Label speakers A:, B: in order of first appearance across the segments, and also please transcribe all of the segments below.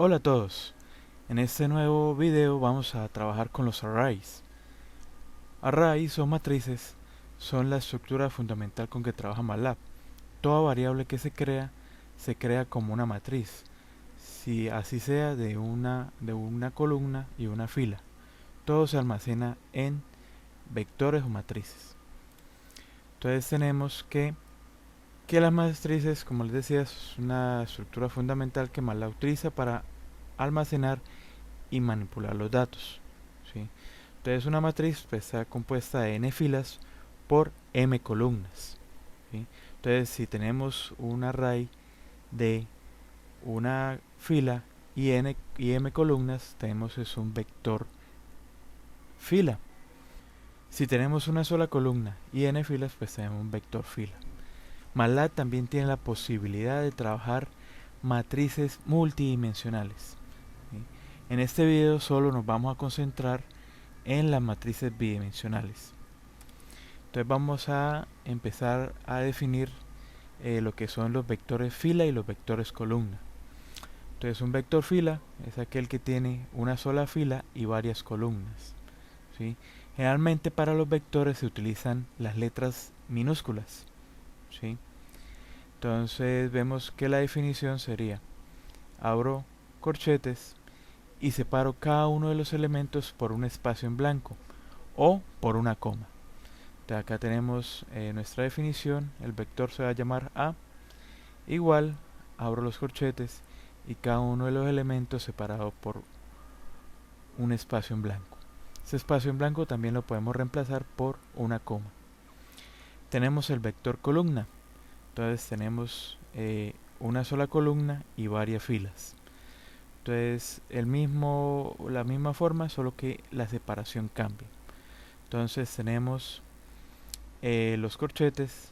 A: Hola a todos, en este nuevo video vamos a trabajar con los arrays. Arrays o matrices son la estructura fundamental con que trabaja MATLAB. Toda variable que se crea como una matriz, si así sea de una columna y una fila. Todo se almacena en vectores o matrices. Entonces tenemos que las matrices, como les decía, es una estructura fundamental que MATLAB utiliza para almacenar y manipular los datos, ¿sí? Entonces una matriz pues, está compuesta de n filas por m columnas, ¿sí? Entonces si tenemos un array de una fila y m columnas, tenemos es un vector fila. Si tenemos una sola columna y n filas, pues tenemos un vector fila. MATLAB también tiene la posibilidad de trabajar matrices multidimensionales, ¿sí? En este video solo nos vamos a concentrar en las matrices bidimensionales. Entonces vamos a empezar a definir lo que son los vectores fila y los vectores columna. Entonces un vector fila es aquel que tiene una sola fila y varias columnas, ¿sí? Generalmente para los vectores se utilizan las letras minúsculas, ¿sí? Entonces vemos que la definición sería: abro corchetes y separo cada uno de los elementos por un espacio en blanco o por una coma. Entonces acá tenemos nuestra definición. El vector se va a llamar A, igual, abro los corchetes y cada uno de los elementos separado por un espacio en blanco. Ese espacio en blanco también lo podemos reemplazar por una coma. Tenemos el vector columna. Entonces tenemos una sola columna y varias filas. Entonces la misma forma, solo que la separación cambia. Entonces tenemos los corchetes,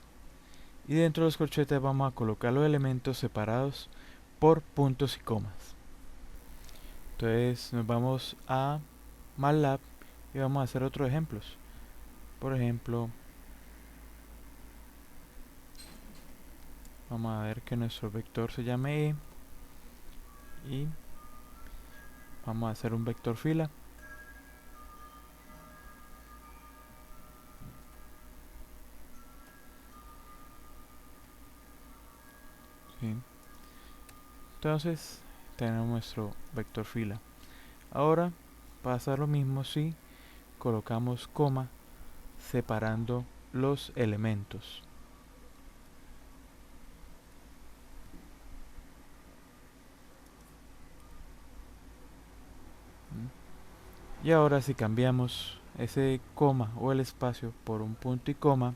A: y dentro de los corchetes vamos a colocar los elementos separados por puntos y comas. Entonces nos vamos a MATLAB y vamos a hacer otros ejemplos. Por ejemplo, vamos a ver que nuestro vector se llame y vamos a hacer un vector fila. ¿Sí? Entonces tenemos nuestro vector fila. Ahora pasa lo mismo si colocamos coma separando los elementos. Y ahora si cambiamos ese coma o el espacio por un punto y coma,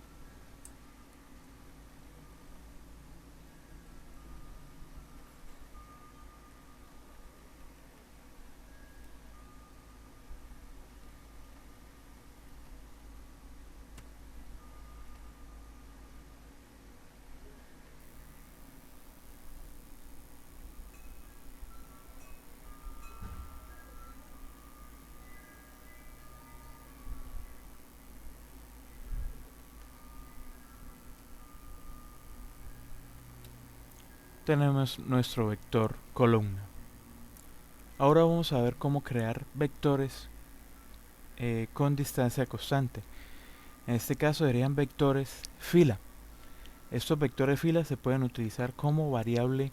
A: tenemos nuestro vector columna. Ahora vamos a ver cómo crear vectores con distancia constante. En este caso serían vectores fila. Estos vectores fila se pueden utilizar como variable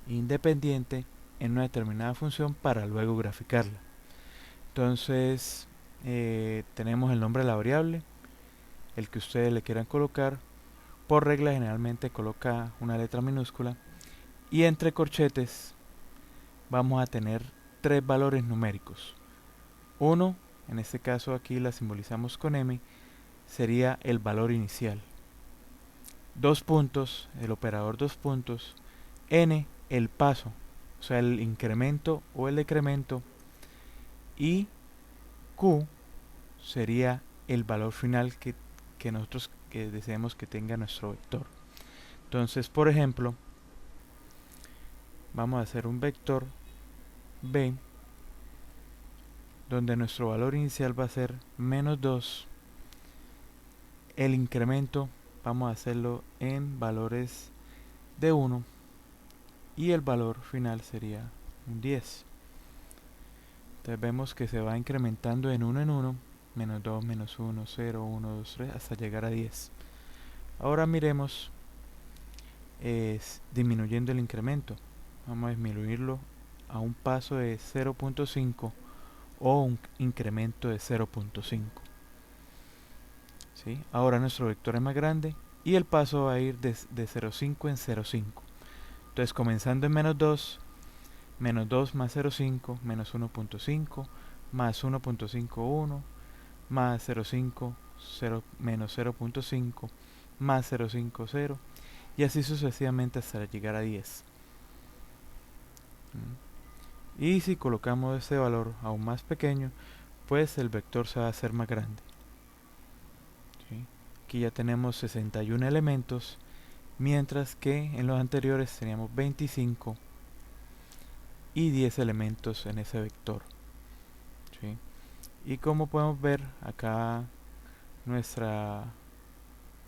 A: independiente en una determinada función para luego graficarla. Entonces tenemos el nombre de la variable, el que ustedes le quieran colocar. Por regla generalmente coloca una letra minúscula, y entre corchetes vamos a tener tres valores numéricos. Uno, en este caso aquí la simbolizamos con M, sería el valor inicial. Dos puntos, el operador dos puntos. N, el paso, o sea el incremento o el decremento. Y Q sería el valor final que nosotros deseemos que tenga nuestro vector. Entonces, por ejemplo, vamos a hacer un vector B donde nuestro valor inicial va a ser -2. El incremento vamos a hacerlo en valores de 1 y el valor final sería un 10. Entonces vemos que se va incrementando en uno, menos 2, menos 1, 0, 1, 2, 3, hasta llegar a 10. Ahora miremos disminuyendo el incremento. Vamos a disminuirlo a un paso de 0.5 o un incremento de 0.5. ¿Sí? Ahora nuestro vector es más grande y el paso va a ir de 0.5 en 0.5. Entonces comenzando en menos 2 más 0.5 menos 1.5 más 1.51 más 0.5 menos 0.5 más 0.5 0 y así sucesivamente hasta llegar a 10. Y si colocamos este valor aún más pequeño, pues el vector se va a hacer más grande. ¿Sí? Aquí ya tenemos 61 elementos, mientras que en los anteriores teníamos 25 y 10 elementos en ese vector. ¿Sí? Y como podemos ver acá, nuestra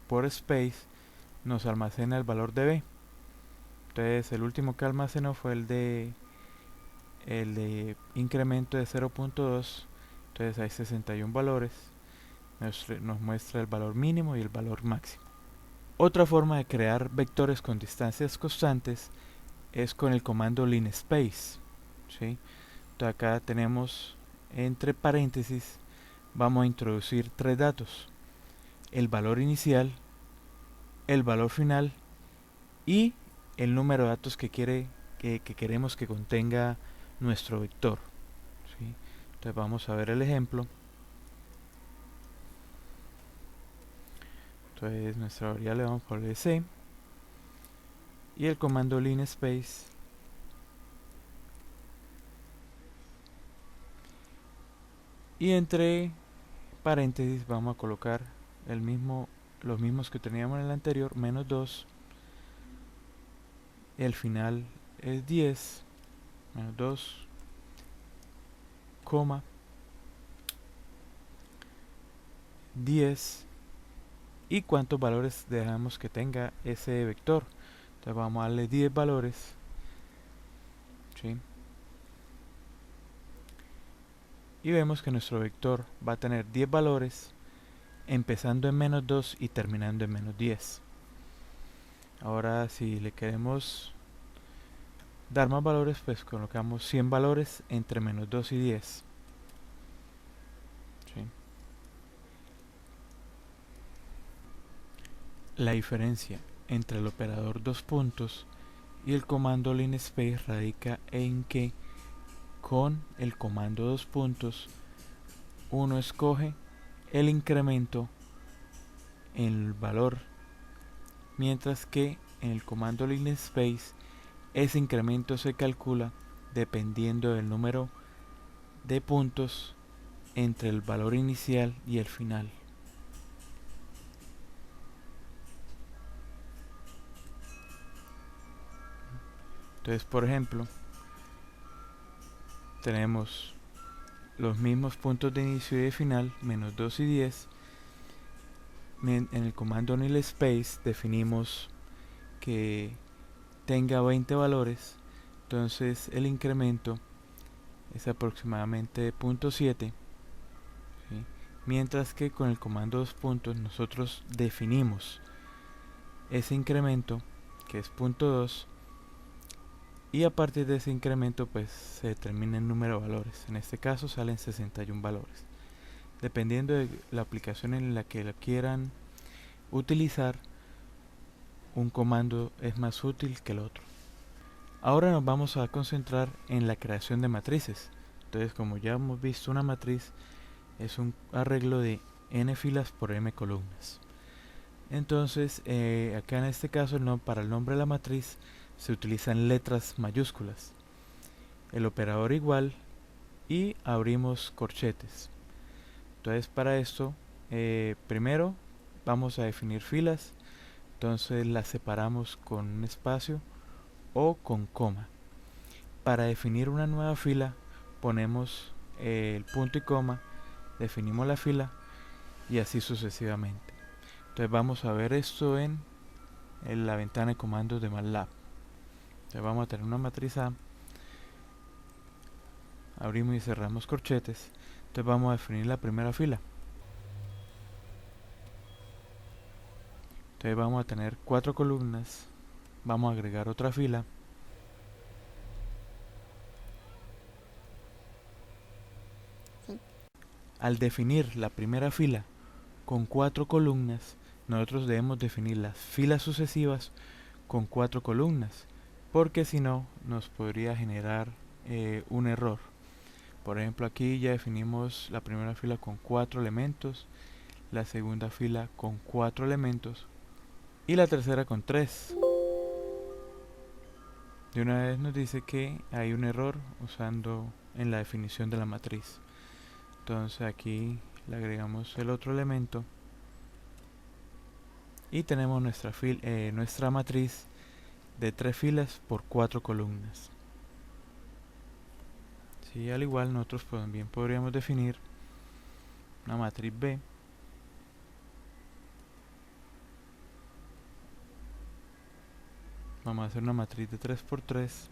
A: port space nos almacena el valor de b. Entonces el último que almacenó fue el de incremento de 0.2. Entonces hay 61 valores. Nos muestra el valor mínimo y el valor máximo. Otra forma de crear vectores con distancias constantes es con el comando linspace. ¿Sí? Entonces acá tenemos entre paréntesis, vamos a introducir tres datos: el valor inicial, el valor final y el número de datos que queremos que contenga nuestro vector. ¿Sí? Entonces vamos a ver el ejemplo. Entonces nuestra variable vamos a ponerle c y el comando linspace y entre paréntesis vamos a colocar los mismos que teníamos en el anterior, menos 2, el final es 10, menos 2, coma 10 y cuántos valores dejamos que tenga ese vector. Entonces vamos a darle 10 valores. ¿Sí? Y vemos que nuestro vector va a tener 10 valores, empezando en menos 2 y terminando en menos 10. Ahora si le queremos dar más valores, pues colocamos 100 valores entre menos 2 y 10. ¿Sí? La diferencia entre el operador dos puntos y el comando linspace radica en que con el comando dos puntos uno escoge el incremento en el valor, mientras que en el comando linspace ese incremento se calcula dependiendo del número de puntos entre el valor inicial y el final. Entonces, por ejemplo, tenemos los mismos puntos de inicio y de final, menos 2 y 10. En el comando linspace definimos que tenga 20 valores, entonces el incremento es aproximadamente 0.7. ¿Sí? Mientras que con el comando dos puntos nosotros definimos ese incremento, que es 0.2, y a partir de ese incremento pues se determina el número de valores. En este caso salen 61 valores. Dependiendo de la aplicación en la que la quieran utilizar, un comando es más útil que el otro. Ahora nos vamos a concentrar en la creación de matrices. Entonces, como ya hemos visto, una matriz es un arreglo de n filas por m columnas. Entonces, acá en este caso, para el nombre de la matriz se utilizan letras mayúsculas, el operador igual y abrimos corchetes. Entonces, para esto, primero vamos a definir filas. Entonces las separamos con un espacio o con coma. Para definir una nueva fila ponemos el punto y coma, definimos la fila y así sucesivamente. Entonces vamos a ver esto en la ventana de comandos de MATLAB. Entonces vamos a tener una matriz A abrimos y cerramos corchetes. Entonces vamos a definir la primera fila. Entonces vamos a tener 4 columnas. Vamos a agregar otra fila.
B: Sí.
A: Al definir la primera fila con 4 columnas, nosotros debemos definir las filas sucesivas con 4 columnas, porque si no nos podría generar un error. Por ejemplo, aquí ya definimos la primera fila con 4 elementos, la segunda fila con 4 elementos y la tercera con 3. De una vez nos dice que hay un error usando en la definición de la matriz. Entonces aquí le agregamos el otro elemento y tenemos nuestra matriz de 3 filas por 4 columnas. Sí, al igual nosotros también podríamos definir una matriz B vamos a hacer una matriz de 3 por 3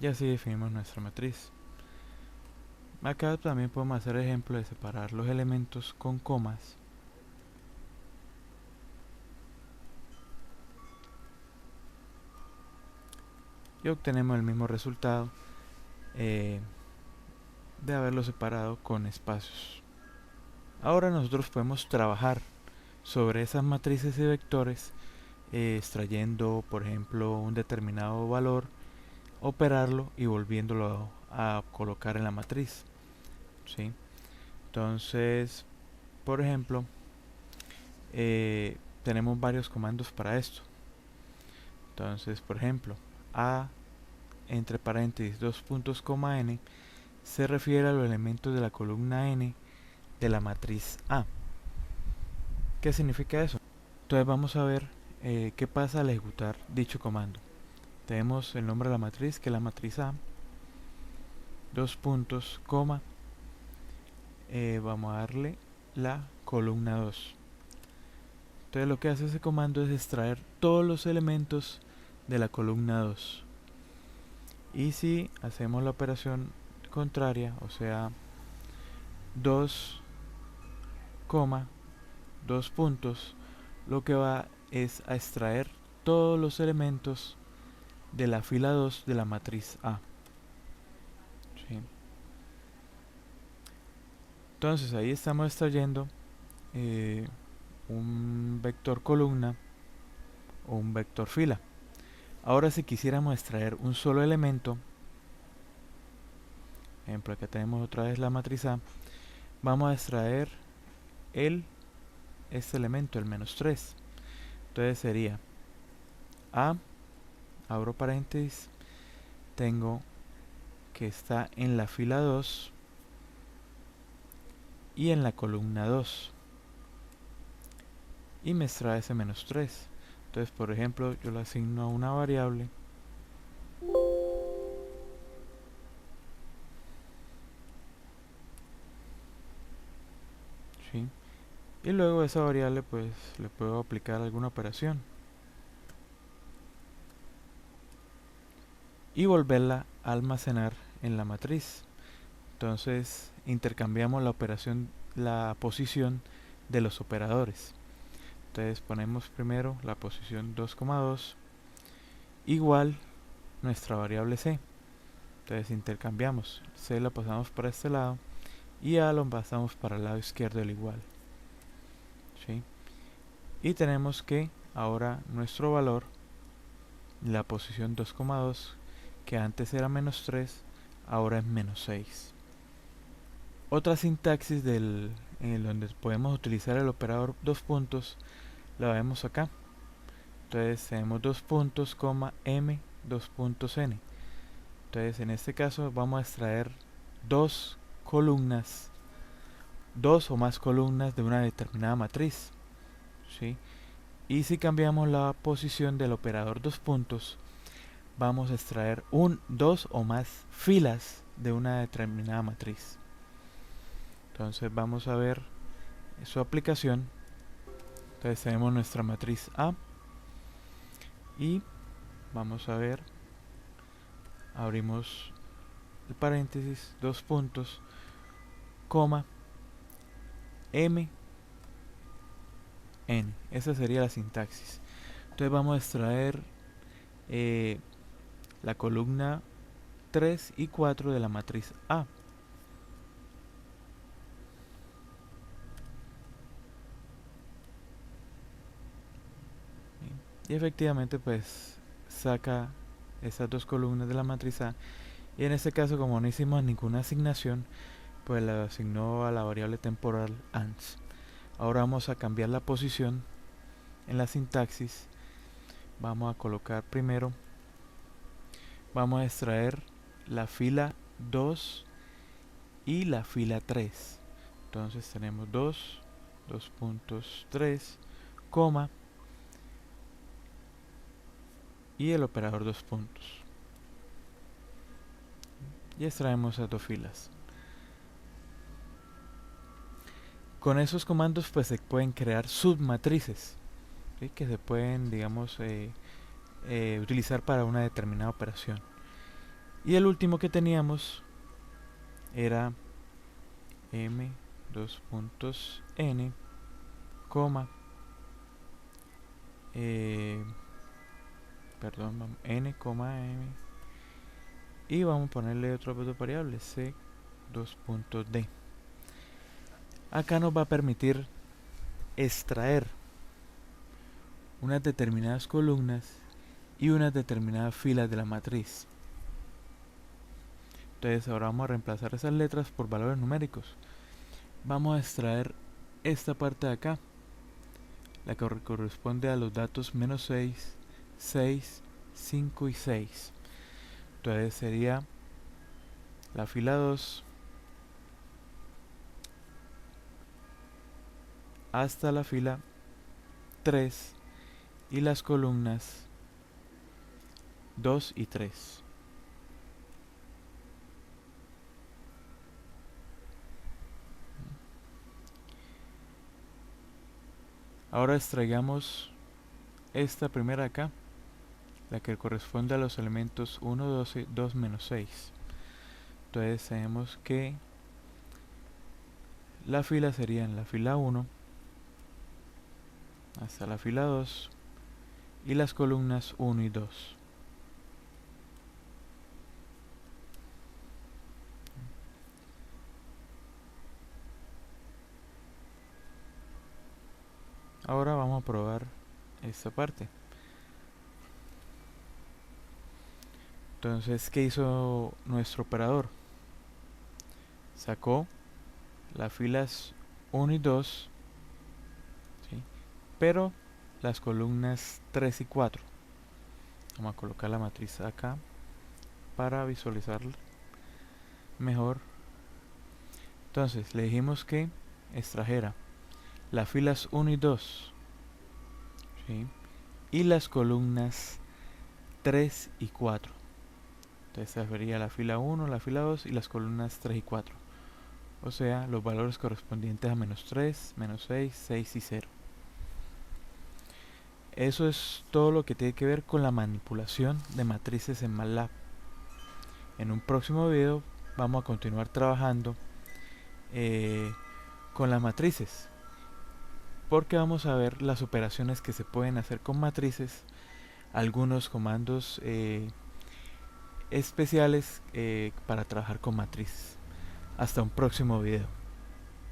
A: y así definimos nuestra matriz. Acá también podemos hacer ejemplo de separar los elementos con comas y obtenemos el mismo resultado de haberlo separado con espacios. Ahora nosotros podemos trabajar sobre esas matrices y vectores extrayendo por ejemplo un determinado valor, operarlo y volviéndolo a colocar en la matriz, ¿sí? Entonces por ejemplo tenemos varios comandos para esto. Entonces por ejemplo a entre paréntesis 2 puntos coma n se refiere a los elementos de la columna n de la matriz A. ¿Qué significa eso? Entonces vamos a ver qué pasa al ejecutar dicho comando. Tenemos el nombre de la matriz, que es la matriz A, 2 puntos, coma, vamos a darle la columna 2. Entonces lo que hace ese comando es extraer todos los elementos de la columna 2. Y si hacemos la operación contraria, o sea 2, 2 puntos, lo que va es a extraer todos los elementos de la fila 2 de la matriz A. ¿Sí? Entonces ahí estamos extrayendo un vector columna o un vector fila. Ahora si quisiéramos extraer un solo elemento, ejemplo acá tenemos otra vez la matriz A, vamos a extraer este elemento, el menos 3. Entonces sería A, abro paréntesis, tengo que está en la fila 2 y en la columna 2 y me extrae ese menos 3. Entonces por ejemplo yo lo asigno a una variable ¿sí? Y luego a esa variable pues le puedo aplicar alguna operación y volverla a almacenar en la matriz. Entonces intercambiamos la posición de los operadores. Entonces ponemos primero la posición 2,2 igual nuestra variable c. Entonces intercambiamos, c la pasamos para este lado y a lo pasamos para el lado izquierdo del igual, ¿sí? Y tenemos que ahora nuestro valor, la posición 2,2 que antes era menos 3, ahora es menos 6. Otra sintaxis en donde podemos utilizar el operador 2 puntos la vemos acá. Entonces tenemos 2 puntos, m, 2 puntos n. Entonces en este caso vamos a extraer dos columnas, dos o más columnas de una determinada matriz, ¿sí? Y si cambiamos la posición del operador 2 puntos, vamos a extraer dos o más filas de una determinada matriz. Entonces vamos a ver su aplicación. Entonces tenemos nuestra matriz A y vamos a ver, abrimos el paréntesis, dos puntos, coma, M, N. Esa sería la sintaxis. Entonces vamos a extraer la columna 3 y 4 de la matriz A. Y efectivamente pues saca esas dos columnas de la matriz A, y en este caso, como no hicimos ninguna asignación, pues la asignó a la variable temporal ans. Ahora vamos a cambiar la posición en la sintaxis. Vamos a colocar primero, vamos a extraer la fila 2 y la fila 3. Entonces tenemos 2 puntos 3, coma, y el operador 2 puntos. Y extraemos esas dos filas. Con esos comandos pues se pueden crear submatrices, ¿sí? Que se pueden, digamos, utilizar para una determinada operación. Y el último que teníamos era m dos puntos n, coma, n, m, y vamos a ponerle otra variable, c dos puntos d. Acá nos va a permitir extraer unas determinadas columnas y unas determinadas filas de la matriz. Entonces ahora vamos a reemplazar esas letras por valores numéricos. Vamos a extraer esta parte de acá, la que corresponde a los datos menos 6, 6, 5 y 6. Entonces sería la fila 2 hasta la fila 3 y las columnas 2 y 3. Ahora extraigamos esta primera acá, la que corresponde a los elementos 1, 12, 2, menos 6. Entonces tenemos que la fila sería en la fila 1 hasta la fila 2 y las columnas 1 y 2. Ahora vamos a probar esta parte. Entonces, ¿qué hizo nuestro operador? Sacó las filas 1 y 2, ¿sí? Pero las columnas 3 y 4. Vamos a colocar la matriz acá para visualizarla mejor. Entonces le dijimos que extrajera las filas 1 y 2, ¿sí? Y las columnas 3 y 4. Entonces se vería la fila 1, la fila 2 y las columnas 3 y 4. O sea, los valores correspondientes a menos 3, menos 6, 6 y 0. Eso es todo lo que tiene que ver con la manipulación de matrices en MATLAB. En un próximo video vamos a continuar trabajando con las matrices, porque vamos a ver las operaciones que se pueden hacer con matrices, algunos comandos especiales para trabajar con matrices. Hasta un próximo video.